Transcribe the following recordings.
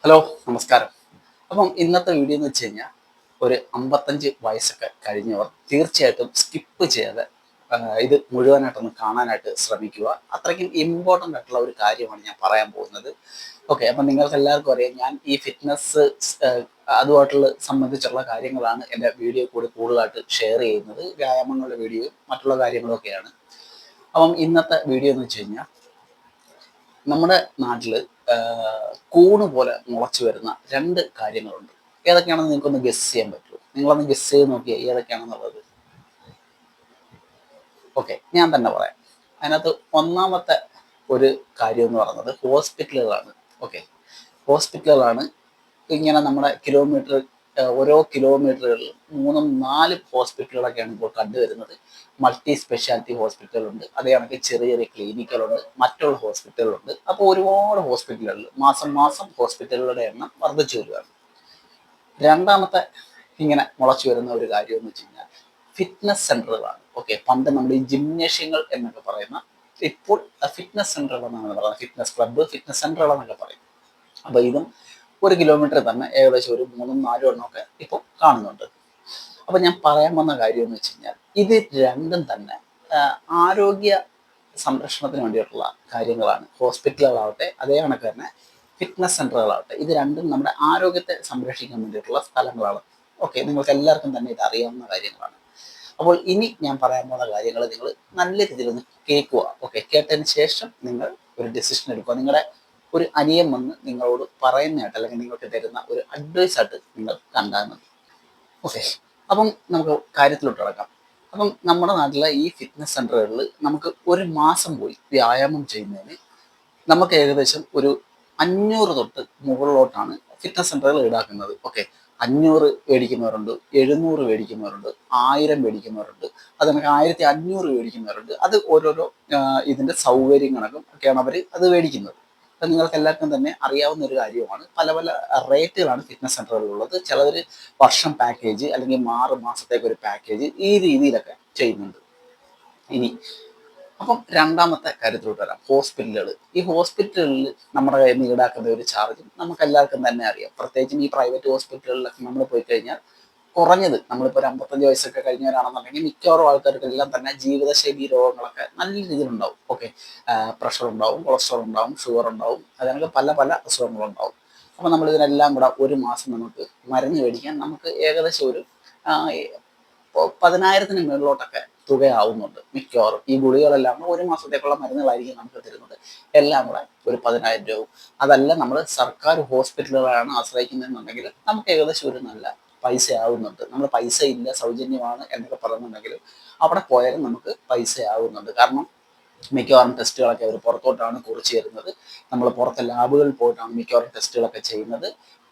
Hello, നമസ്കാരം. അപ്പം ഇന്നത്തെ വീഡിയോ എന്ന് വെച്ച് കഴിഞ്ഞാൽ ഒരു 55 വയസ്സൊക്കെ കഴിഞ്ഞവർ തീർച്ചയായിട്ടും സ്കിപ്പ് ചെയ്യാതെ ഇത് മുഴുവനായിട്ടൊന്ന് കാണാനായിട്ട് ശ്രമിക്കുക. അത്രയ്ക്കും ഇമ്പോർട്ടൻ്റ് ആയിട്ടുള്ള ഒരു കാര്യമാണ് ഞാൻ പറയാൻ പോകുന്നത്. ഓക്കെ, അപ്പം നിങ്ങൾക്ക് എല്ലാവർക്കും അറിയാം, ഞാൻ ഈ ഫിറ്റ്നസ് അതുമായിട്ടുള്ള സംബന്ധിച്ചുള്ള കാര്യങ്ങളാണ് എൻ്റെ വീഡിയോ കൂടി കൂടുതലായിട്ട് ഷെയർ ചെയ്യുന്നത്. വ്യായാമങ്ങളുടെ വീഡിയോയും മറ്റുള്ള കാര്യങ്ങളും ഒക്കെയാണ്. അപ്പം ഇന്നത്തെ വീഡിയോ എന്ന് വെച്ച് കഴിഞ്ഞാൽ നമ്മുടെ നാട്ടിൽ കൂണ് പോലെ മുളച്ചു വരുന്ന രണ്ട് കാര്യങ്ങളുണ്ട്. ഏതൊക്കെയാണെന്ന് നിങ്ങൾക്കൊന്ന് ഗസ് ചെയ്യാൻ പറ്റുമോ? നിങ്ങളൊന്ന് ഗസ് ചെയ്ത് നോക്കിയാൽ ഏതൊക്കെയാണെന്നുള്ളത്. ഓക്കെ, ഞാൻ തന്നെ പറയാം. അതിനകത്ത് ഒന്നാമത്തെ ഒരു കാര്യം എന്ന് പറയുന്നത് ഹോസ്പിറ്റലുകളാണ്. ഓക്കെ, ഹോസ്പിറ്റലുകളാണ്. ഇങ്ങനെ നമ്മുടെ ഓരോ കിലോമീറ്ററുകളിൽ മൂന്നും നാലും ഹോസ്പിറ്റലുകളൊക്കെയാണ് ഇപ്പോൾ കണ്ടുവരുന്നത്. മൾട്ടി സ്പെഷ്യാലിറ്റി ഹോസ്പിറ്റലുണ്ട്, അതേ കണക്ക് ചെറിയ ചെറിയ ക്ലിനിക്കുകളുണ്ട്, മറ്റുള്ള ഹോസ്പിറ്റലുകളുണ്ട്. അപ്പോൾ ഒരുപാട് ഹോസ്പിറ്റലുകളിൽ മാസം മാസം ഹോസ്പിറ്റലുകളുടെ എണ്ണം വർദ്ധിച്ചു വരികയാണ്. രണ്ടാമത്തെ ഇങ്ങനെ മുളച്ചു വരുന്ന ഒരു കാര്യം എന്ന് വെച്ച് കഴിഞ്ഞാൽ ഫിറ്റ്നസ് സെന്ററുകളാണ്. ഓക്കെ, പണ്ട് നമ്മൾ ഈ ജിംനേഷ്യങ്ങൾ എന്നൊക്കെ പറയുന്ന, ഇപ്പോൾ ഫിറ്റ്നസ് സെന്ററുകൾ എന്നാണ് പറയുന്നത്. ഫിറ്റ്നസ് ക്ലബ്ബ്, ഫിറ്റ്നസ് സെന്ററുകൾ എന്നൊക്കെ പറയും. അപ്പോൾ ഇതും ഒരു കിലോമീറ്റർ തന്നെ ഏകദേശം ഒരു മൂന്നും നാലും എണ്ണമൊക്കെ ഇപ്പോൾ കാണുന്നുണ്ട്. അപ്പോൾ ഞാൻ പറയാൻ വന്ന കാര്യം എന്ന് വെച്ച് കഴിഞ്ഞാൽ ഇത് രണ്ടും തന്നെ ആരോഗ്യ സംരക്ഷണത്തിന് വേണ്ടിയിട്ടുള്ള കാര്യങ്ങളാണ്. ഹോസ്പിറ്റലുകളാവട്ടെ, അതേ കണക്ക് തന്നെ ഫിറ്റ്നസ് സെന്ററുകളാവട്ടെ, ഇത് രണ്ടും നമ്മുടെ ആരോഗ്യത്തെ സംരക്ഷിക്കാൻ വേണ്ടിയിട്ടുള്ള സ്ഥലങ്ങളാണ്. ഓക്കെ, നിങ്ങൾക്ക് എല്ലാവർക്കും തന്നെ ഇത് അറിയാവുന്ന കാര്യങ്ങളാണ്. അപ്പോൾ ഇനി ഞാൻ പറയാൻ പോകുന്ന കാര്യങ്ങൾ നിങ്ങൾ നല്ല രീതിയിൽ ഒന്ന് കേൾക്കുക. ഓക്കെ, കേട്ടതിന് ശേഷം നിങ്ങൾ ഒരു ഡിസിഷൻ എടുക്കുക. നിങ്ങളുടെ ഒരു അനിയൻ വന്ന് നിങ്ങളോട് പറയുന്നതായിട്ട് അല്ലെങ്കിൽ നിങ്ങൾക്ക് തരുന്ന ഒരു അഡ്വൈസ് ആയിട്ട് നിങ്ങൾ കണ്ടാൽ മതി. ഓക്കെ, അപ്പം നമുക്ക് കാര്യത്തിലോട്ട് കിടക്കാം. അപ്പം നമ്മുടെ നാട്ടിലെ ഈ ഫിറ്റ്നസ് സെന്ററുകളിൽ നമുക്ക് ഒരു മാസം പോയി വ്യായാമം ചെയ്യുന്നതിന് നമുക്ക് ഏകദേശം ഒരു 500 തൊട്ട് മുകളിലോട്ടാണ് ഫിറ്റ്നസ് സെന്ററുകൾ ഈടാക്കുന്നത്. ഓക്കെ, 500 മേടിക്കുന്നവരുണ്ട്, 700 മേടിക്കുന്നവരുണ്ട്, 1000 മേടിക്കുന്നവരുണ്ട്, അത് കണക്ക് 1500 മേടിക്കുന്നവരുണ്ട്. അത് ഓരോരോ ഇതിന്റെ സൗകര്യം കണക്കും ഒക്കെയാണ് അവർ അത് മേടിക്കുന്നത്. അത് നിങ്ങൾക്ക് എല്ലാവർക്കും തന്നെ അറിയാവുന്ന ഒരു കാര്യമാണ്. പല പല റേറ്റുകളാണ് ഫിറ്റ്നസ് സെന്ററുകളിലുള്ളത്. ചിലവർ വർഷം പാക്കേജ് അല്ലെങ്കിൽ 6 മാസത്തേക്ക് ഒരു പാക്കേജ്, ഈ രീതിയിലൊക്കെ ചെയ്യുന്നുണ്ട്. ഇനി അപ്പം രണ്ടാമത്തെ കാര്യത്തിലോട്ട് വരാം, ഹോസ്പിറ്റലുകൾ. ഈ ഹോസ്പിറ്റലുകളിൽ നമ്മുടെ കയ്യിൽ നിന്ന് ഈടാക്കുന്ന ഒരു ചാർജ് നമുക്ക് എല്ലാവർക്കും തന്നെ അറിയാം. പ്രത്യേകിച്ചും ഈ പ്രൈവറ്റ് ഹോസ്പിറ്റലുകളിലൊക്കെ നമ്മൾ പോയി കഴിഞ്ഞാൽ കുറഞ്ഞത് നമ്മളിപ്പോൾ ഒരു 55 വയസ്സൊക്കെ കഴിഞ്ഞവരാണെന്നുണ്ടെങ്കിൽ മിക്കവാറും ആൾക്കാർക്കെല്ലാം തന്നെ ജീവിതശൈലി രോഗങ്ങളൊക്കെ നല്ല രീതിയിലുണ്ടാവും. ഓക്കെ, പ്രഷർ ഉണ്ടാവും, കൊളസ്ട്രോൾ ഉണ്ടാവും, ഷുഗർ ഉണ്ടാവും, അതിനൊക്കെ പല പല അസുഖങ്ങളുണ്ടാവും. അപ്പോൾ നമ്മൾ ഇതിനെല്ലാം കൂടെ ഒരു മാസം നമുക്ക് മരുന്ന് മേടിക്കാൻ നമുക്ക് ഏകദേശം ഒരു 10,000-ന് മുകളിലോട്ടൊക്കെ തുകയാവുന്നുണ്ട് മിക്കവാറും. ഈ ഗുളികളെല്ലാം കൂടെ ഒരു മാസത്തേക്കുള്ള മരുന്നുകളായിരിക്കും നമുക്ക് തരുന്നത്. എല്ലാം കൂടെ ഒരു 10,000 രൂപ. അതല്ല നമ്മൾ സർക്കാർ ഹോസ്പിറ്റലുകളാണ് ആശ്രയിക്കുന്നതെന്നുണ്ടെങ്കിൽ നമുക്ക് ഏകദേശം ഒരു നല്ല പൈസ ആവുന്നുണ്ട്. നമ്മൾ പൈസ ഇല്ല, സൗജന്യമാണ് എന്നൊക്കെ പറയുന്നുണ്ടെങ്കിൽ അവിടെ പോയാലും നമുക്ക് പൈസ ആവുന്നുണ്ട്. കാരണം മിക്കവാറും ടെസ്റ്റുകളൊക്കെ അവർ പുറത്തോട്ടാണ് കുറിച്ച് തരുന്നത്. നമ്മൾ പുറത്തെ ലാബുകളിൽ പോയിട്ടാണ് മിക്കവാറും ടെസ്റ്റുകളൊക്കെ ചെയ്യുന്നത്.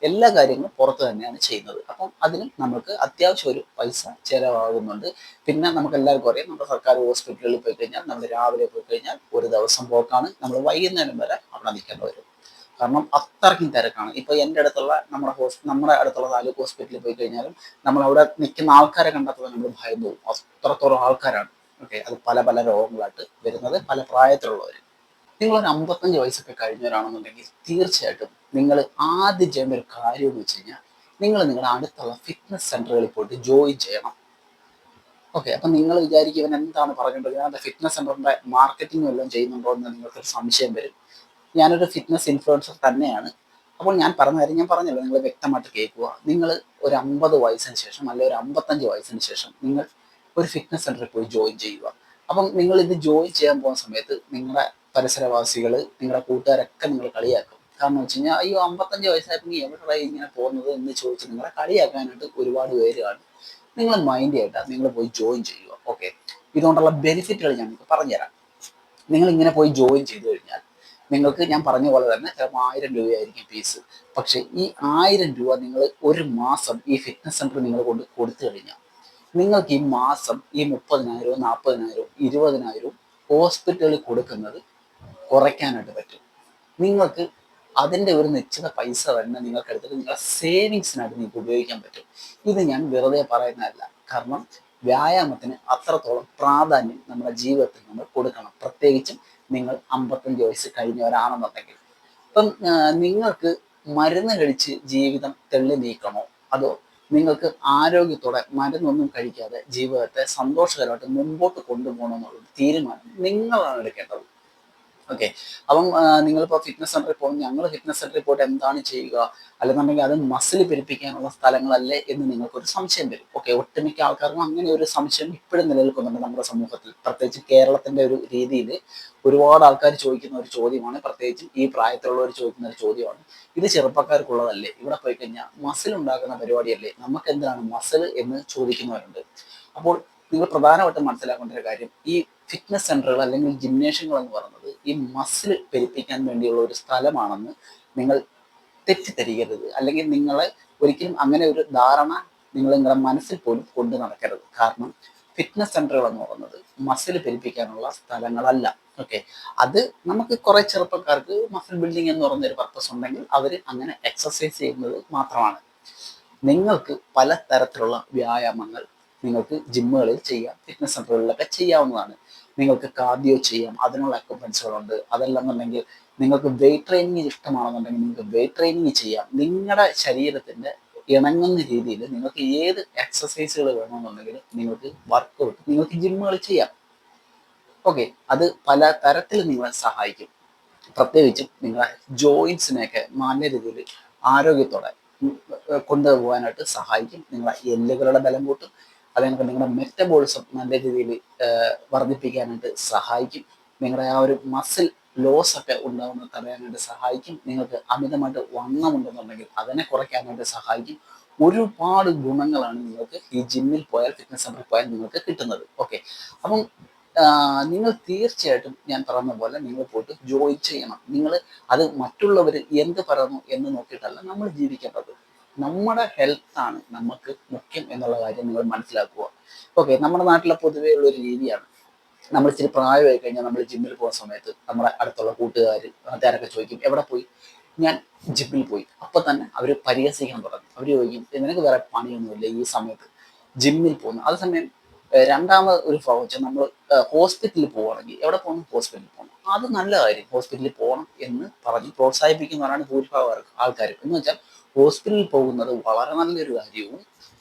എല്ലാ കാര്യങ്ങളും പുറത്ത് തന്നെയാണ് ചെയ്യുന്നത്. അപ്പം അതിനും നമുക്ക് അത്യാവശ്യം ഒരു പൈസ ചിലവാകുന്നുണ്ട്. പിന്നെ നമുക്ക് എല്ലാവർക്കും അറിയാം, നമ്മുടെ സർക്കാർ ഹോസ്പിറ്റലുകളിൽ പോയി കഴിഞ്ഞാൽ നമ്മൾ രാവിലെ പോയി കഴിഞ്ഞാൽ ഒരു ദിവസം പോക്കാണ്, നമ്മൾ വൈകുന്നേരം വരെ അവിടെ നിൽക്കേണ്ടി വരും. കാരണം അത്രയ്ക്കും തിരക്കാണ്. ഇപ്പോൾ എൻ്റെ അടുത്തുള്ള നമ്മുടെ അടുത്തുള്ള താലൂക്ക് ഹോസ്പിറ്റലിൽ പോയി കഴിഞ്ഞാലും നമ്മൾ അവിടെ നിൽക്കുന്ന ആൾക്കാരെ കണ്ടെത്തുന്നത് നമ്മൾ ഭയം പോകും. അത്രത്തോളം ആൾക്കാരാണ്. ഓക്കെ, അത് പല പല രോഗങ്ങളായിട്ട് വരുന്നത്, പല പ്രായത്തിലുള്ളവർ. നിങ്ങളൊരു 55 വയസ്സൊക്കെ കഴിഞ്ഞവരാണെന്നുണ്ടെങ്കിൽ തീർച്ചയായിട്ടും നിങ്ങൾ ആദ്യം ചെയ്യേണ്ട ഒരു കാര്യം എന്ന് വെച്ച് കഴിഞ്ഞാൽ നിങ്ങൾ നിങ്ങളുടെ അടുത്തുള്ള ഫിറ്റ്നസ് സെന്ററുകളിൽ പോയിട്ട് ജോയിൻ ചെയ്യണം. ഓക്കെ, അപ്പം നിങ്ങൾ വിചാരിക്കും ഇവൻ എന്താണ് പറഞ്ഞിട്ടുള്ളത്, ഞാൻ ഫിറ്റ്നസ് സെന്ററിന്റെ മാർക്കറ്റിംഗ് എല്ലാം ചെയ്യുന്നുണ്ടോ എന്ന് നിങ്ങൾക്കൊരു സംശയം വരും. ഞാനൊരു ഫിറ്റ്നസ് ഇൻഫ്ലുവൻസർ തന്നെയാണ്. അപ്പോൾ ഞാൻ പറഞ്ഞ കാര്യം ഞാൻ പറഞ്ഞല്ലോ, നിങ്ങൾ വ്യക്തമായിട്ട് കേൾക്കുക. നിങ്ങൾ ഒരു 50 വയസ്സിന് ശേഷം അല്ലെങ്കിൽ ഒരു 55 വയസ്സിന് ശേഷം നിങ്ങൾ ഒരു ഫിറ്റ്നസ് സെന്ററിൽ പോയി ജോയിൻ ചെയ്യുക. അപ്പം നിങ്ങൾ ഇത് ജോയിൻ ചെയ്യാൻ പോകുന്ന സമയത്ത് നിങ്ങളുടെ പരിസരവാസികൾ, നിങ്ങളുടെ കൂട്ടുകാരൊക്കെ നിങ്ങൾ കളിയാക്കും. കാരണം വെച്ച് കഴിഞ്ഞാൽ അയ്യോ 55 വയസ്സായപ്പോൾ നീ എവിടെയായി ഇങ്ങനെ പോകുന്നത് എന്ന് ചോദിച്ച് നിങ്ങളെ കളിയാക്കാനായിട്ട് ഒരുപാട് പേര് കാണും. നിങ്ങൾ മൈൻഡ് ചെയ്യണ്ട, നിങ്ങൾ പോയി ജോയിൻ ചെയ്യുക. ഓക്കെ, ഇതുകൊണ്ടുള്ള ബെനിഫിറ്റുകൾ ഞാൻ നിങ്ങൾക്ക് പറഞ്ഞുതരാം. നിങ്ങൾ ഇങ്ങനെ പോയി ജോയിൻ ചെയ്ത് കഴിഞ്ഞാൽ നിങ്ങൾക്ക് ഞാൻ പറഞ്ഞ പോലെ തന്നെ ചിലപ്പോൾ 1000 രൂപയായിരിക്കും ഫീസ്. പക്ഷേ ഈ 1000 രൂപ നിങ്ങൾ ഒരു മാസം ഈ ഫിറ്റ്നസ് സെന്ററിൽ നിങ്ങൾ കൊണ്ട് കൊടുത്തു കഴിഞ്ഞാൽ നിങ്ങൾക്ക് ഈ മാസം ഈ 30,000, 40,000, 20,000 ഹോസ്പിറ്റലിൽ കൊടുക്കുന്നത് കുറയ്ക്കാനായിട്ട് പറ്റും. നിങ്ങൾക്ക് അതിൻ്റെ ഒരു നിശ്ചിത പൈസ തന്നെ നിങ്ങൾക്ക് എടുത്തിട്ട് നിങ്ങളുടെ സേവിങ്സിനായിട്ട് നിങ്ങൾക്ക് ഉപയോഗിക്കാൻ പറ്റും. ഇത് ഞാൻ വെറുതെ പറയുന്നതല്ല. കാരണം വ്യായാമത്തിന് അത്രത്തോളം പ്രാധാന്യം നമ്മുടെ ജീവിതത്തിൽ നമ്മൾ കൊടുക്കണം. പ്രത്യേകിച്ചും നിങ്ങൾ 55 വയസ്സ് കഴിഞ്ഞവരാണെന്നുണ്ടെങ്കിൽ. അപ്പം നിങ്ങൾക്ക് മരുന്ന് കഴിച്ച് ജീവിതം തെള്ളി നീക്കണോ, അതോ നിങ്ങൾക്ക് ആരോഗ്യത്തോടെ മരുന്നൊന്നും കഴിക്കാതെ ജീവിതത്തെ സന്തോഷകരമായിട്ട് മുമ്പോട്ട് കൊണ്ടുപോകണം എന്നുള്ളൊരു തീരുമാനം നിങ്ങളാണ് എടുക്കേണ്ടത്. ഓക്കെ. അപ്പം നിങ്ങളിപ്പോൾ ഫിറ്റ്നസ് സെന്ററിൽ പോകും, ഞങ്ങൾ ഫിറ്റ്നസ് സെന്ററിൽ പോയിട്ട് എന്താണ് ചെയ്യുക, അല്ലെന്നുണ്ടെങ്കിൽ അത് മസിൽ പെരുപ്പിക്കാനുള്ള സ്ഥലങ്ങളല്ലേ എന്ന് നിങ്ങൾക്കൊരു സംശയം വരും. ഓക്കെ, ഒട്ടുമിക്ക ആൾക്കാർക്കും അങ്ങനെ ഒരു സംശയം ഇപ്പോഴും നിലനിൽക്കുന്നുണ്ട് നമ്മുടെ സമൂഹത്തിൽ. പ്രത്യേകിച്ച് കേരളത്തിന്റെ ഒരു രീതിയിൽ ഒരുപാട് ആൾക്കാർ ചോദിക്കുന്ന ഒരു ചോദ്യമാണ്, പ്രത്യേകിച്ച് ഈ പ്രായത്തിലുള്ളവർ ചോദിക്കുന്ന ഒരു ചോദ്യമാണ്, ഇത് ചെറുപ്പക്കാർക്കുള്ളതല്ലേ, ഇവിടെ പോയി കഴിഞ്ഞാൽ മസിൽ ഉണ്ടാക്കുന്ന പരിപാടിയല്ലേ, നമുക്ക് എന്താണ് മസിൽ എന്ന് ചോദിക്കുന്നവരുണ്ട്. അപ്പോൾ നിങ്ങൾ പ്രധാനമായിട്ടും മനസ്സിലാക്കേണ്ട ഒരു കാര്യം, ഈ ഫിറ്റ്നസ് സെന്ററുകൾ അല്ലെങ്കിൽ ജിംനേഷ്യങ്ങൾ എന്ന് പറയുന്നത് ഈ മസിൽ പെരുപ്പിക്കാൻ വേണ്ടിയുള്ള ഒരു സ്ഥലമാണെന്ന് നിങ്ങൾ തെറ്റിദ്ധരിക്കരുത്. അല്ലെങ്കിൽ നിങ്ങളെ ഒരിക്കലും അങ്ങനെ ഒരു ധാരണ നിങ്ങൾ നിങ്ങളുടെ മനസ്സിൽ പോലും കൊണ്ടു നടക്കരുത്. കാരണം ഫിറ്റ്നസ് സെന്ററുകൾ എന്ന് പറയുന്നത് മസിൽ പെരുപ്പിക്കാനുള്ള സ്ഥലങ്ങളല്ല. ഓക്കെ, അത് നമുക്ക് കുറെ ചെറുപ്പക്കാർക്ക് മസിൽ ബിൽഡിംഗ് എന്ന് പറയുന്ന ഒരു പർപ്പസ് ഉണ്ടെങ്കിൽ അവർ അങ്ങനെ എക്സസൈസ് ചെയ്യുന്നത് മാത്രമാണ്. നിങ്ങൾക്ക് പല തരത്തിലുള്ള വ്യായാമങ്ങൾ നിങ്ങൾക്ക് ജിമ്മുകളിൽ ചെയ്യാം, ഫിറ്റ്നസ് സെന്ററുകളിലൊക്കെ ചെയ്യാവുന്നതാണ്. നിങ്ങൾക്ക് കാർഡിയോ ചെയ്യാം, അതിനുള്ള എക്യുപ്മെന്റ്സുകളുണ്ട്. അതല്ലെന്നുണ്ടെങ്കിൽ നിങ്ങൾക്ക് വെയിറ്റ് ട്രെയിനിങ് ഇഷ്ടമാണെന്നുണ്ടെങ്കിൽ നിങ്ങൾക്ക് വെയിറ്റ് ട്രെയിനിങ് ചെയ്യാം. നിങ്ങളുടെ ശരീരത്തിന്റെ ഇണങ്ങുന്ന രീതിയിൽ നിങ്ങൾക്ക് ഏത് എക്സസൈസുകൾ വേണമെന്നുണ്ടെങ്കിലും നിങ്ങൾക്ക് വർക്കൗട്ട് നിങ്ങൾക്ക് ജിമ്മുകളിൽ ചെയ്യാം. ഓക്കെ, അത് പല തരത്തിൽ നിങ്ങളെ സഹായിക്കും. പ്രത്യേകിച്ചും നിങ്ങളെ ജോയിൻസിനെയൊക്കെ നല്ല രീതിയിൽ ആരോഗ്യത്തോടെ കൊണ്ടുപോകാനായിട്ട് സഹായിക്കും. നിങ്ങളെ എല്ലുകളുടെ ബലം കൂട്ടും, അല്ലെങ്കിൽ നിങ്ങളുടെ മെറ്റബോളിസം നല്ല രീതിയിൽ വർദ്ധിപ്പിക്കാനായിട്ട് സഹായിക്കും. നിങ്ങളുടെ ആ ഒരു മസിൽ ലോസ് ഒക്കെ ഉണ്ടാകുന്നത് തടയാനായിട്ട് സഹായിക്കും. നിങ്ങൾക്ക് അമിതമായിട്ട് വണ്ണമുണ്ടെന്നുണ്ടെങ്കിൽ അതിനെ കുറയ്ക്കാനായിട്ട് സഹായിക്കും. ഒരുപാട് ഗുണങ്ങളാണ് നിങ്ങൾക്ക് ഈ ജിമ്മിൽ പോയാൽ, ഫിറ്റ്നസ് സെന്ററിൽ പോയാൽ നിങ്ങൾക്ക് കിട്ടുന്നത്. ഓക്കെ, അപ്പം നിങ്ങൾ തീർച്ചയായിട്ടും ഞാൻ പറഞ്ഞ പോലെ നിങ്ങൾ പോയിട്ട് ജോയിൻ ചെയ്യണം. നിങ്ങൾ അത് മറ്റുള്ളവർ എന്ത് പറയുന്നു എന്ന് നോക്കിയിട്ടല്ല നമ്മൾ ജീവിക്കേണ്ടത്. നമ്മുടെ ഹെൽത്താണ് നമുക്ക് മുഖ്യം എന്നുള്ള കാര്യം നിങ്ങൾ മനസ്സിലാക്കുക. ഓക്കെ, നമ്മുടെ നാട്ടിലെ പൊതുവേ ഉള്ള ഒരു രീതിയാണ്, നമ്മൾ ഇച്ചിരി പ്രായമായി കഴിഞ്ഞാൽ നമ്മൾ ജിമ്മിൽ പോകുന്ന സമയത്ത് നമ്മുടെ അടുത്തുള്ള കൂട്ടുകാർ നാട്ടുകാരൊക്കെ ചോദിക്കും എവിടെ പോയി, ഞാൻ ജിമ്മിൽ പോയി. അപ്പൊ തന്നെ അവർ പരിഹസിക്കാൻ തുടങ്ങും. അവർ ചോദിക്കും നിനക്ക് വേറെ പണിയൊന്നുമില്ല ഈ സമയത്ത് ജിമ്മിൽ പോകുന്നു. അതേസമയം രണ്ടാമത് ഒരു ഭാവം വെച്ചാൽ നമ്മൾ ഹോസ്പിറ്റലിൽ പോവുകയാണെങ്കിൽ എവിടെ പോകുന്നു, ഹോസ്പിറ്റലിൽ പോകണം, അത് നല്ല കാര്യം, ഹോസ്പിറ്റലിൽ പോകണം എന്ന് പറഞ്ഞ് പ്രോത്സാഹിപ്പിക്കുന്നവരാണ് ഭൂരിഭാഗം ആൾക്കാരും. എന്ന് വെച്ചാൽ ഹോസ്പിറ്റലിൽ പോകുന്നത് വളരെ നല്ലൊരു കാര്യവും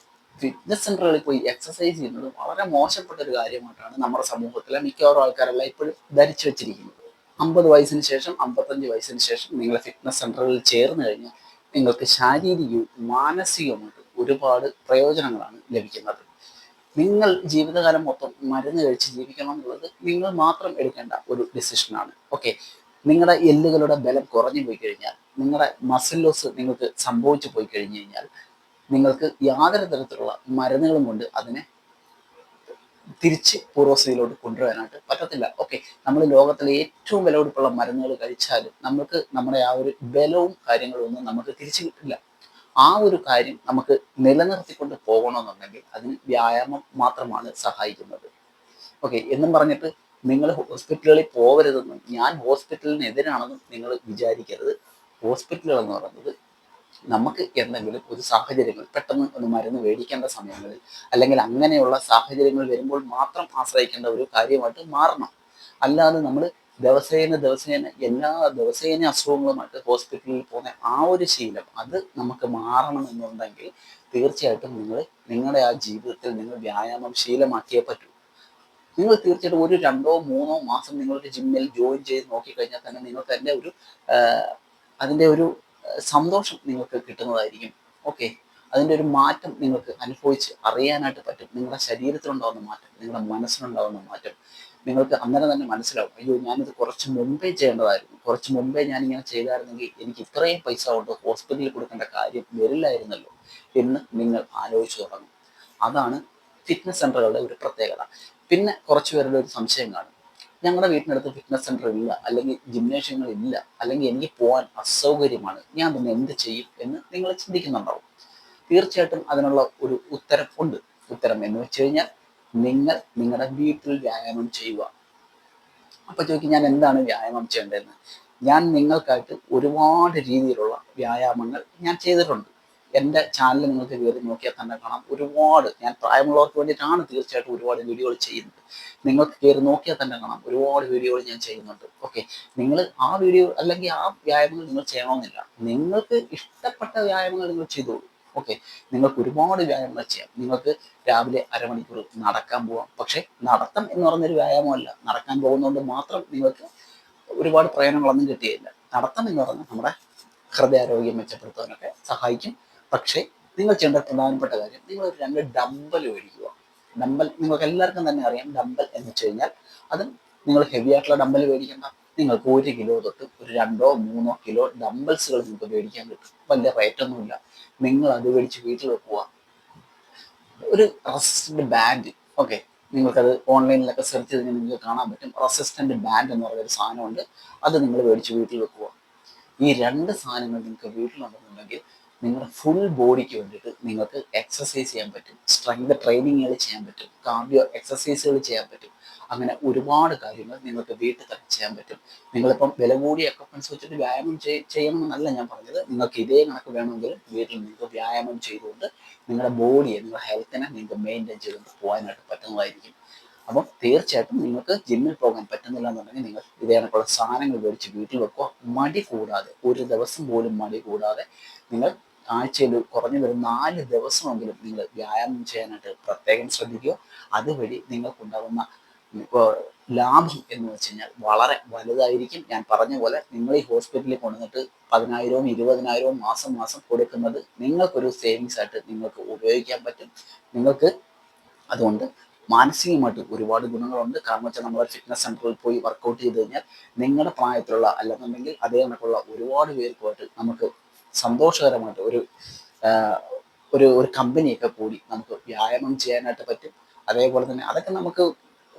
ഫിറ്റ്നസ് സെന്ററുകളിൽ പോയി എക്സസൈസ് ചെയ്യുന്നത് വളരെ മോശപ്പെട്ട ഒരു കാര്യമായിട്ടാണ് നമ്മുടെ സമൂഹത്തിലെ മിക്കവാറും ആൾക്കാരെല്ലാം ഇപ്പോഴും ധരിച്ചു വെച്ചിരിക്കുന്നത്. 50 വയസ്സിന് ശേഷം 55 വയസ്സിന് ശേഷം നിങ്ങൾ ഫിറ്റ്നസ് സെന്ററുകളിൽ ചേർന്ന് കഴിഞ്ഞാൽ നിങ്ങൾക്ക് ശാരീരികവും മാനസികവുമായിട്ട് ഒരുപാട് പ്രയോജനങ്ങളാണ് ലഭിക്കുന്നത്. നിങ്ങൾ ജീവിതകാലം മൊത്തം മരുന്ന് കഴിച്ച് ജീവിക്കണം എന്നുള്ളത് നിങ്ങൾ മാത്രം എടുക്കേണ്ട ഒരു ഡിസിഷനാണ്. ഓക്കെ, നിങ്ങളുടെ എല്ലുകളുടെ ബലം കുറഞ്ഞു പോയി കഴിഞ്ഞാൽ, നിങ്ങളുടെ മസിൽ ലോസ് നിങ്ങൾക്ക് സംഭവിച്ചു പോയി കഴിഞ്ഞു കഴിഞ്ഞാൽ നിങ്ങൾക്ക് യാതൊരു തരത്തിലുള്ള മരുന്നുകളും കൊണ്ട് അതിനെ തിരിച്ച് പൂർവ്വസ്ഥയിലോട്ട് കൊണ്ടുവരാനായിട്ട് പറ്റത്തില്ല. ഓക്കെ, നമ്മൾ ലോകത്തിലെ ഏറ്റവും വിലപിടിപ്പുള്ള മരുന്നുകൾ കഴിച്ചാലും നമുക്ക് നമ്മുടെ ആ ഒരു ബലവും കാര്യങ്ങളും ഒന്നും നമുക്ക് തിരിച്ചു കിട്ടില്ല. ആ ഒരു കാര്യം നമുക്ക് നിലനിർത്തിക്കൊണ്ട് പോകണമെന്നുണ്ടെങ്കിൽ അതിന് വ്യായാമം മാത്രമാണ് സഹായിക്കുന്നത്. ഓക്കെ, എന്നും പറഞ്ഞിട്ട് നിങ്ങൾ ഹോസ്പിറ്റലുകളിൽ പോകരുതെന്നും ഞാൻ ഹോസ്പിറ്റലിനെതിരാണെന്നും നിങ്ങൾ വിചാരിക്കരുത്. ഹോസ്പിറ്റലുകൾ എന്ന് പറയുന്നത് നമുക്ക് എന്തെങ്കിലും ഒരു സാഹചര്യങ്ങൾ പെട്ടെന്ന് ഒന്ന് മരുന്ന് മേടിക്കേണ്ട സമയങ്ങളിൽ, അല്ലെങ്കിൽ അങ്ങനെയുള്ള സാഹചര്യങ്ങൾ വരുമ്പോൾ മാത്രം ആശ്രയിക്കേണ്ട ഒരു കാര്യമായിട്ട് മാറണം. അല്ലാതെ നമ്മൾ എല്ലാ ദിവസേന അസുഖങ്ങളുമായിട്ട് ഹോസ്പിറ്റലിൽ പോകുന്ന ആ ഒരു ശീലം അത് നമുക്ക് മാറണമെന്നുണ്ടെങ്കിൽ തീർച്ചയായിട്ടും നിങ്ങളുടെ ആ ജീവിതത്തിൽ നിങ്ങൾ വ്യായാമം ശീലമാക്കിയേ പറ്റൂ. നിങ്ങൾ തീർച്ചയായിട്ടും ഒരു 2 3 മാസം നിങ്ങളുടെ ജിമ്മിൽ ജോയിൻ ചെയ്ത് നോക്കിക്കഴിഞ്ഞാൽ തന്നെ നിങ്ങൾക്ക് അതിൻ്റെ ഒരു സന്തോഷം നിങ്ങൾക്ക് കിട്ടുന്നതായിരിക്കും. ഓക്കെ, അതിൻ്റെ ഒരു മാറ്റം നിങ്ങൾക്ക് അനുഭവിച്ച് അറിയാനായിട്ട് പറ്റും. നിങ്ങളുടെ ശരീരത്തിലുണ്ടാകുന്ന മാറ്റം, നിങ്ങളുടെ മനസ്സിലുണ്ടാകുന്ന മാറ്റം നിങ്ങൾക്ക് അങ്ങനെ തന്നെ മനസ്സിലാവും. അയ്യോ, ഞാനിത് കുറച്ച് മുമ്പേ ചെയ്യേണ്ടതായിരുന്നു, കുറച്ച് മുമ്പേ ഞാനിങ്ങനെ ചെയ്തായിരുന്നെങ്കിൽ എനിക്ക് ഇത്രയും പൈസ കൊണ്ട് ഹോസ്പിറ്റലിൽ കൊടുക്കേണ്ട കാര്യം വരില്ലായിരുന്നല്ലോ എന്ന് നിങ്ങൾ ആലോചിച്ച് തുടങ്ങും. അതാണ് ഫിറ്റ്നസ് സെന്ററുകളുടെ ഒരു പ്രത്യേകത. പിന്നെ കുറച്ച് പേരുടെ ഒരു സംശയം കാണും, ഞങ്ങളുടെ വീട്ടിനടുത്ത് ഫിറ്റ്നസ് സെന്റർ ഇല്ല, അല്ലെങ്കിൽ ജിംനേഷ്യങ്ങൾ ഇല്ല, അല്ലെങ്കിൽ എനിക്ക് പോകാൻ അസൗകര്യമാണ്, ഞാൻ പിന്നെ എന്ത് ചെയ്യും എന്ന് നിങ്ങൾ ചിന്തിക്കുന്നുണ്ടാവും. തീർച്ചയായിട്ടും അതിനുള്ള ഒരു ഉത്തരം ഉണ്ട്. ഉത്തരം എന്ന് വെച്ച് കഴിഞ്ഞാൽ നിങ്ങൾ നിങ്ങളുടെ വീട്ടിൽ വ്യായാമം ചെയ്യുക. അപ്പൊ ചോദിക്കും ഞാൻ എന്താണ് വ്യായാമം ചെയ്യേണ്ടതെന്ന്. ഞാൻ നിങ്ങൾക്കായിട്ട് ഒരുപാട് രീതിയിലുള്ള വ്യായാമങ്ങൾ ഞാൻ ചെയ്തിട്ടുണ്ട്. എൻ്റെ ചാനൽ നിങ്ങൾക്ക് കയറി നോക്കിയാൽ തന്നെ കാണാം. ഒരുപാട് ഞാൻ പ്രായമുള്ളവർക്ക് വേണ്ടിയിട്ടാണ് തീർച്ചയായിട്ടും ഒരുപാട് വീഡിയോകൾ ചെയ്യുന്നത്. നിങ്ങൾക്ക് കയറി നോക്കിയാൽ തന്നെ കാണാം ഒരുപാട് വീഡിയോകൾ ഞാൻ ചെയ്യുന്നുണ്ട്. ഓക്കെ, നിങ്ങൾ ആ വീഡിയോ അല്ലെങ്കിൽ ആ വ്യായാമങ്ങൾ നിങ്ങൾ ചെയ്യണമെന്നില്ല. നിങ്ങൾക്ക് ഇഷ്ടപ്പെട്ട വ്യായാമങ്ങൾ നിങ്ങൾ ചെയ്തോളൂ. ഓക്കെ, നിങ്ങൾക്ക് ഒരുപാട് വ്യായാമങ്ങൾ ചെയ്യാം. നിങ്ങൾക്ക് രാവിലെ അരമണിക്കൂർ നടക്കാൻ പോവാം. പക്ഷേ നടത്തം എന്ന് പറഞ്ഞൊരു വ്യായാമമല്ല. നടക്കാൻ പോകുന്നതുകൊണ്ട് മാത്രം നിങ്ങൾക്ക് ഒരുപാട് പ്രയോജനങ്ങളൊന്നും കിട്ടുകയില്ല. നടത്തം എന്ന് പറഞ്ഞാൽ നമ്മുടെ ഹൃദയാരോഗ്യം മെച്ചപ്പെടുത്താനൊക്കെ സഹായിക്കും. പക്ഷേ നിങ്ങൾ ചെയ്യേണ്ട പ്രധാനപ്പെട്ട കാര്യം, നിങ്ങൾ ഒരു 2 ഡമ്പൽ മേടിക്കുക. ഡമ്പൽ നിങ്ങൾക്ക് എല്ലാവർക്കും തന്നെ അറിയാം. ഡമ്പൽ എന്ന് വെച്ച് കഴിഞ്ഞാൽ അത് നിങ്ങൾ ഹെവി ആയിട്ടുള്ള ഡമ്പൽ മേടിക്കേണ്ട. നിങ്ങൾക്ക് 1 കിലോ തൊട്ട് ഒരു 2-3 കിലോ ഡമ്പൽസുകൾ നിങ്ങൾക്ക് മേടിക്കാൻ കിട്ടും. വലിയ റേറ്റ് ഒന്നുമില്ല. നിങ്ങൾ അത് മേടിച്ച് വീട്ടിൽ വെക്കുക. ഒരു റെസിസ്റ്റന്റ് ബാൻഡ്, ഓക്കെ, നിങ്ങൾക്കത് ഓൺലൈനിലൊക്കെ സെർച്ച് ചെയ്ത് നിങ്ങൾക്ക് കാണാൻ പറ്റും. റെസിസ്റ്റന്റ് ബാൻഡ് എന്ന് പറയുന്ന ഒരു സാധനമുണ്ട്. അത് നിങ്ങൾ മേടിച്ച് വീട്ടിൽ വെക്കുക. ഈ 2 സാധനങ്ങൾ നിങ്ങൾക്ക് വീട്ടിലുണ്ടെന്നുണ്ടെങ്കിൽ നിങ്ങളുടെ ഫുൾ ബോഡിക്ക് വേണ്ടിയിട്ട് നിങ്ങൾക്ക് എക്സസൈസ് ചെയ്യാൻ പറ്റും. സ്ട്രെങ്ത് ട്രെയിനിങ്ങുകൾ ചെയ്യാൻ പറ്റും. കാർഡിയോ എക്സസൈസുകൾ ചെയ്യാൻ പറ്റും. അങ്ങനെ ഒരുപാട് കാര്യങ്ങൾ നിങ്ങൾക്ക് വീട്ടിൽ തന്നെ ചെയ്യാൻ പറ്റും. നിങ്ങളിപ്പം വില കൂടിയ എക്യുപ്മെന്റ്സ് വെച്ചിട്ട് വ്യായാമം ചെയ്യണമെന്നല്ല ഞാൻ പറഞ്ഞത്. നിങ്ങൾക്ക് ഇതേ കണക്ക് വേണമെങ്കിൽ വീട്ടിൽ നിങ്ങൾക്ക് വ്യായാമം ചെയ്തുകൊണ്ട് നിങ്ങളുടെ ബോഡിയെ, നിങ്ങളുടെ ഹെൽത്തിനെ നിങ്ങൾക്ക് മെയിൻറ്റെയിൻ ചെയ്തുകൊണ്ട് പോകാനായിട്ട് പറ്റുന്നതായിരിക്കും. അപ്പം തീർച്ചയായിട്ടും നിങ്ങൾക്ക് ജിമ്മിൽ പോകാൻ പറ്റുന്നില്ല എന്നുണ്ടെങ്കിൽ നിങ്ങൾ ഇതേ കണക്കുള്ള സാധനങ്ങൾ മേടിച്ച് വീട്ടിൽ വെക്കുക. മടി കൂടാതെ, ഒരു ദിവസം പോലും മടി കൂടാതെ നിങ്ങൾ ആഴ്ചയിൽ കുറഞ്ഞു വരും 4 ദിവസമെങ്കിലും നിങ്ങൾ വ്യായാമം ചെയ്യാനായിട്ട് പ്രത്യേകം ശ്രദ്ധിക്കുക. അതുവഴി നിങ്ങൾക്കുണ്ടാകുന്ന ലാഭം എന്ന് വെച്ച് കഴിഞ്ഞാൽ വളരെ വലുതായിരിക്കും. ഞാൻ പറഞ്ഞ പോലെ നിങ്ങൾ ഈ ഹോസ്പിറ്റലിൽ കൊണ്ടുവന്നിട്ട് 10,000-വും 20,000-വും മാസം മാസം കൊടുക്കുന്നത് നിങ്ങൾക്കൊരു സേവിങ്സ് ആയിട്ട് നിങ്ങൾക്ക് ഉപയോഗിക്കാൻ പറ്റും. നിങ്ങൾക്ക് അതുകൊണ്ട് മാനസികമായിട്ട് ഒരുപാട് ഗുണങ്ങളുണ്ട്. കാരണം വെച്ചാൽ നമ്മൾ ഫിറ്റ്നസ് സെന്ററിൽ പോയി വർക്കൗട്ട് ചെയ്ത് കഴിഞ്ഞാൽ നിങ്ങളുടെ പ്രായത്തിലുള്ള അല്ലെന്നുണ്ടെങ്കിൽ അതേ കണക്കുള്ള ഒരുപാട് പേർക്കുമായിട്ട് നമുക്ക് സന്തോഷകരമായിട്ട് ഒരു കമ്പനിയൊക്കെ കൂടി നമുക്ക് വ്യായാമം ചെയ്യാനായിട്ട് പറ്റും. അതേപോലെ തന്നെ അതൊക്കെ നമുക്ക്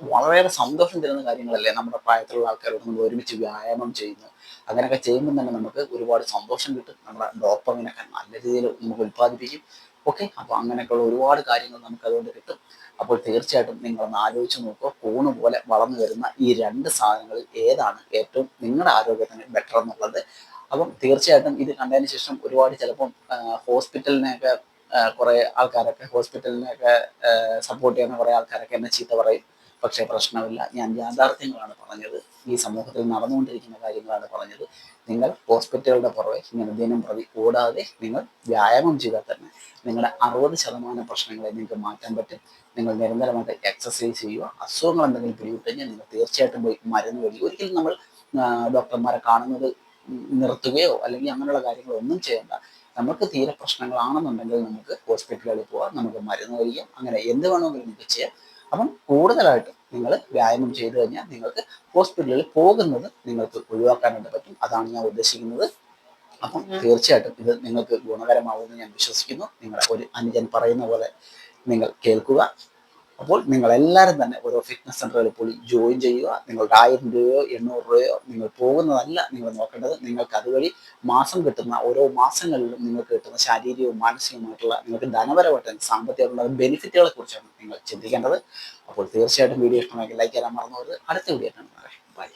വളരെയേറെ സന്തോഷം തരുന്ന കാര്യങ്ങളല്ലേ. നമ്മുടെ പ്രായത്തിലുള്ള ആൾക്കാരോട് നമ്മൾ ഒരുമിച്ച് വ്യായാമം ചെയ്യുന്നു. അങ്ങനെയൊക്കെ ചെയ്യുമ്പോൾ തന്നെ നമുക്ക് ഒരുപാട് സന്തോഷം കിട്ടും. നമ്മുടെ ഡോപ്പമിനൊക്കെ നല്ല രീതിയിൽ നമുക്ക് ഉൽപ്പാദിപ്പിക്കും. ഓക്കെ, അപ്പോൾ അങ്ങനെയൊക്കെയുള്ള ഒരുപാട് കാര്യങ്ങൾ നമുക്ക് അതുകൊണ്ട് കിട്ടും. അപ്പോൾ തീർച്ചയായിട്ടും നിങ്ങളൊന്ന് ആലോചിച്ച് നോക്കുക. കൂണ് പോലെ വളർന്നു വരുന്ന ഈ 2 സാധനങ്ങളിൽ ഏതാണ് ഏറ്റവും നിങ്ങളുടെ ആരോഗ്യത്തിന് ബെറ്റർ എന്നുള്ളത്. അപ്പം തീർച്ചയായിട്ടും ഇത് കണ്ടതിന് ശേഷം ഒരുപാട് ചിലപ്പം ഹോസ്പിറ്റലിനെയൊക്കെ കുറേ ആൾക്കാരൊക്കെ ഹോസ്പിറ്റലിനെയൊക്കെ സപ്പോർട്ട് ചെയ്യുന്ന കുറേ ആൾക്കാരൊക്കെ എന്നെ ചീത്ത പറയും. പക്ഷേ പ്രശ്നമില്ല, ഞാൻ യാഥാർത്ഥ്യങ്ങളാണ് പറഞ്ഞത്. ഈ സമൂഹത്തിൽ നടന്നുകൊണ്ടിരിക്കുന്ന കാര്യങ്ങളാണ് പറഞ്ഞത്. നിങ്ങൾ ഹോസ്പിറ്റലുകളുടെ പുറകെ ഇങ്ങനെ ദിനം പ്രതി ഓടാതെ നിങ്ങൾ വ്യായാമം ചെയ്താൽ തന്നെ നിങ്ങളുടെ 60% പ്രശ്നങ്ങളെ നിങ്ങൾക്ക് മാറ്റാൻ പറ്റും. നിങ്ങൾ നിരന്തരമായിട്ട് എക്സസൈസ് ചെയ്യുക. അസുഖങ്ങൾ എന്തെങ്കിലും പിടിവിട്ട് കഴിഞ്ഞാൽ നിങ്ങൾ തീർച്ചയായിട്ടും പോയി മരുന്ന് മേടിക്കുക. ഒരിക്കലും നമ്മൾ ഡോക്ടർമാരെ കാണുന്നത് നിർത്തുകയോ അല്ലെങ്കിൽ അങ്ങനെയുള്ള കാര്യങ്ങളോ ഒന്നും ചെയ്യേണ്ട. നമുക്ക് തീരെ പ്രശ്നങ്ങളാണെന്നുണ്ടെങ്കിൽ നമുക്ക് ഹോസ്പിറ്റലുകളിൽ പോകാം, നമുക്ക് മരുന്ന് കഴിക്കാം, അങ്ങനെ എന്ത് വേണമെങ്കിലും നിങ്ങൾക്ക് ചെയ്യാം. അപ്പം കൂടുതലായിട്ട് നിങ്ങൾ വ്യായാമം ചെയ്തു കഴിഞ്ഞാൽ നിങ്ങൾക്ക് ഹോസ്പിറ്റലുകളിൽ പോകുന്നത് നിങ്ങൾക്ക് ഒഴിവാക്കാനായിട്ട് പറ്റും. അതാണ് ഞാൻ ഉദ്ദേശിക്കുന്നത്. അപ്പം തീർച്ചയായിട്ടും ഇത് നിങ്ങൾക്ക് ഗുണകരമാവുമെന്ന് ഞാൻ വിശ്വസിക്കുന്നു. നിങ്ങളുടെ ഒരു അനുജൻ പറയുന്ന പോലെ നിങ്ങൾ കേൾക്കുക. അപ്പോൾ നിങ്ങൾ എല്ലാവരും തന്നെ ഓരോ ഫിറ്റ്നസ് സെന്ററുകളിൽ പോയി ജോയിൻ ചെയ്യുക. നിങ്ങളുടെ 1000 രൂപയോ 800 രൂപയോ നിങ്ങൾ പോകുന്നതല്ല നിങ്ങൾ നോക്കേണ്ടത്. നിങ്ങൾക്ക് അതുവഴി മാസം കിട്ടുന്ന ഓരോ മാസങ്ങളിലും നിങ്ങൾക്ക് കിട്ടുന്ന ശാരീരികവും മാനസികവുമായിട്ടുള്ള നിങ്ങൾക്ക് ധനപരമായിട്ട് സാമ്പത്തികമായിട്ടുള്ള ബെനിഫിറ്റുകളെ കുറിച്ചാണ് നിങ്ങൾ ചിന്തിക്കേണ്ടത്. അപ്പോൾ തീർച്ചയായിട്ടും വീഡിയോ ഇഷ്ടമായെങ്കിൽ ലൈക്ക് ചെയ്യാൻ മറന്നു പോകരുത്. അടുത്ത വീഡിയോ കാണുന്നവരെ ബൈ.